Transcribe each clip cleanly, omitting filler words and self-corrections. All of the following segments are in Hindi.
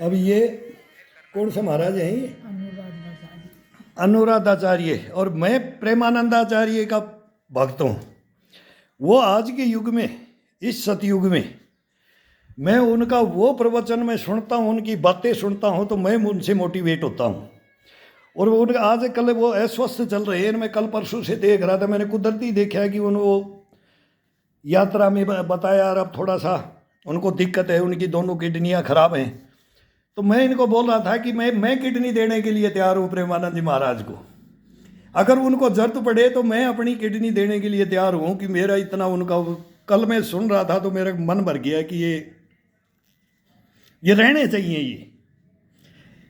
अब ये कौन से महाराज हैं ये? अनुराधाचार्य। अनुराधाचार्य। और मैं प्रेमानंदाचार्य का भक्त हूँ। वो आज के युग में, इस सतयुग में, मैं उनका वो प्रवचन में सुनता हूँ, उनकी बातें सुनता हूँ तो मैं उनसे मोटिवेट होता हूँ। और वो आज कल वो अस्वस्थ चल रहे हैं। मैं कल परसों से देख रहा था, मैंने कुदरती देखा कि वो यात्रा में बताया यार अब थोड़ा सा उनको दिक्कत है, उनकी दोनों किडनियाँ खराब हैं। तो मैं इनको बोल रहा था कि मैं किडनी देने के लिए तैयार हूँ प्रेमानंद जी महाराज को। अगर उनको जरूरत पड़े तो मैं अपनी किडनी देने के लिए तैयार हूँ कि मेरा इतना उनका, कल मैं सुन रहा था तो मेरा मन भर गया कि ये रहने चाहिए।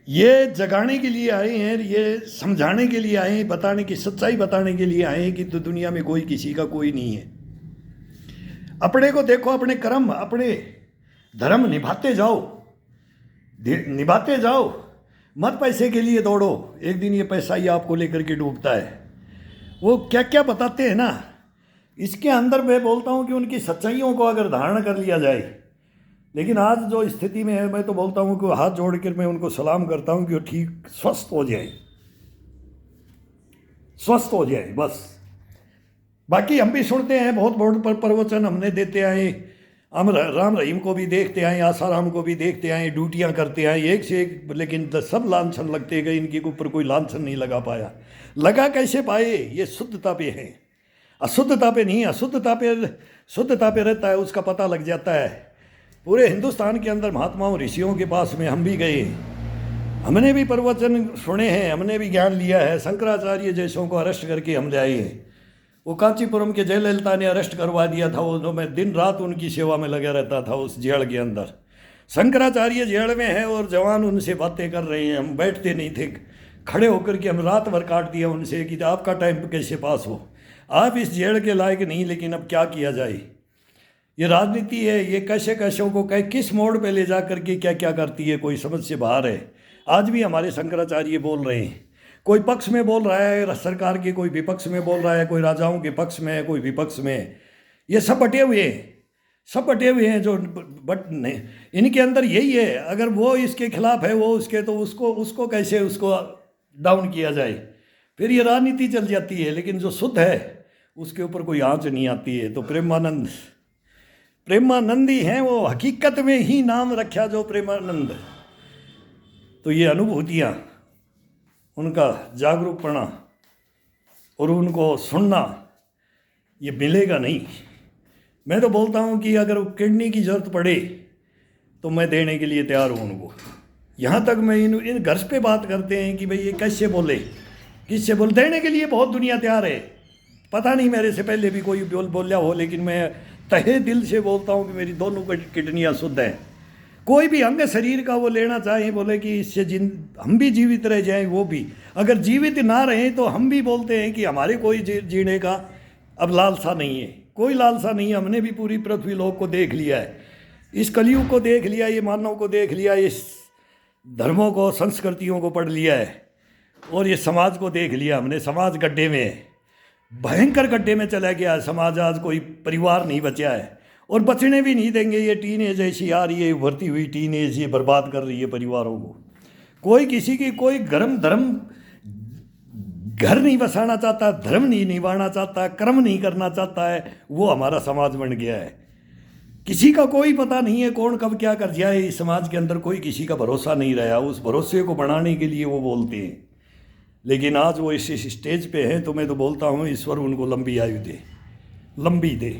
ये जगाने के लिए आए हैं, ये समझाने के लिए आए हैं, बताने की सच्चाई बताने के लिए आए हैं कि तो दुनिया में कोई किसी का कोई नहीं है। अपने को देखो, अपने कर्म, अपने धर्म निभाते जाओ, निभाते जाओ, मत पैसे के लिए दौड़ो। एक दिन ये पैसा ही आपको लेकर के डूबता है। वो क्या क्या बताते हैं ना, इसके अंदर मैं बोलता हूँ कि उनकी सच्चाइयों को अगर धारण कर लिया जाए। लेकिन आज जो स्थिति में है, मैं तो बोलता हूँ कि हाथ जोड़ कर मैं उनको सलाम करता हूँ कि वो ठीक स्वस्थ हो जाए, स्वस्थ हो जाए बस। बाकी हम भी सुनते हैं, बहुत बहुत प्रवचन हमने देते आए, हम राम रहीम को भी देखते आए, आसाराम को भी देखते आए, ड्यूटियाँ करते आए एक से एक, लेकिन सब लांछन लगते गए, इनके ऊपर कोई लांछन नहीं लगा पाया। लगा कैसे पाए? ये शुद्धता पे है, अशुद्धता पे नहीं। अशुद्धता पे, शुद्धता पे रहता है, उसका पता लग जाता है। पूरे हिंदुस्तान के अंदर महात्माओं ऋषियों के पास में हम भी गए, हमने भी प्रवचन सुने हैं, हमने भी ज्ञान लिया है। शंकराचार्य जैसों को अरेस्ट करके हम ले आए हैं। वो कांचीपुरम के जयललिता ने अरेस्ट करवा दिया था, वो मैं दिन रात उनकी सेवा में लगा रहता था उस जेल के अंदर। शंकराचार्य जेल में है और जवान उनसे बातें कर रहे हैं, हम बैठते नहीं थे, खड़े होकर के हम रात भर काट दिया उनसे कि आपका टाइम कैसे पास हो, आप इस जेल के लायक नहीं, लेकिन अब क्या किया जाए। ये राजनीति है, ये कैसे कैसों को किस मोड़ पे ले जा करके क्या क्या करती है, कोई समझ से बाहर है। आज भी हमारे शंकराचार्य बोल रहे हैं, कोई पक्ष में बोल रहा है सरकार के, कोई विपक्ष में बोल रहा है, कोई राजाओं के पक्ष में है, कोई विपक्ष में है। ये सब बटे हुए हैं, सब बटे हुए हैं जो बट नहीं, इनके अंदर यही है। अगर वो इसके खिलाफ है, वो उसके, तो उसको कैसे उसको डाउन किया जाए, फिर ये राजनीति चल जाती है। लेकिन जो शुद्ध है उसके ऊपर कोई आँच नहीं आती है। तो प्रेमानंदी हैं वो, हकीकत में ही नाम रखा जो प्रेमानंद। तो ये अनुभूतियाँ, उनका जागरूकपना और उनको सुनना, ये मिलेगा नहीं। मैं तो बोलता हूँ कि अगर किडनी की ज़रूरत पड़े तो मैं देने के लिए तैयार हूँ उनको। यहाँ तक मैं इन घर पे बात करते हैं कि भाई ये कैसे बोले, किससे बोले, देने के लिए बहुत दुनिया तैयार है। पता नहीं मेरे से पहले भी कोई बोला हो, लेकिन मैं तहे दिल से बोलता हूँ कि मेरी दोनों किडनियाँ शुद्ध हैं। कोई भी अंग शरीर का वो लेना चाहे, बोले कि इससे हम भी जीवित रह जाएं, वो भी अगर जीवित ना रहें तो हम भी बोलते हैं कि हमारे कोई जीने का अब लालसा नहीं है, कोई लालसा नहीं है। हमने भी पूरी पृथ्वी लोक को देख लिया है, इस कलयुग को देख लिया, ये मानव को देख लिया, इस धर्मों को, संस्कृतियों को पढ़ लिया है, और ये समाज को देख लिया हमने। समाज गड्ढे में है, भयंकर गड्ढे में चला गया है समाज। आज कोई परिवार नहीं बचा है और बचने भी नहीं देंगे। ये टीनेज ऐसी आ रही है, उभरती हुई टीनेज, ये बर्बाद कर रही है परिवारों को। कोई किसी की कोई धर्म घर नहीं बसाना चाहता, धर्म नहीं निभाना चाहता, कर्म नहीं करना चाहता है। वो हमारा समाज बन गया है। किसी का कोई पता नहीं है कौन कब क्या कर जाए। इस समाज के अंदर कोई किसी का भरोसा नहीं रहा। उस भरोसे को बढ़ाने के लिए वो बोलते हैं, लेकिन आज वो इस स्टेज पे हैं तो मैं तो बोलता हूँ ईश्वर उनको लंबी आयु दे, लंबी दे।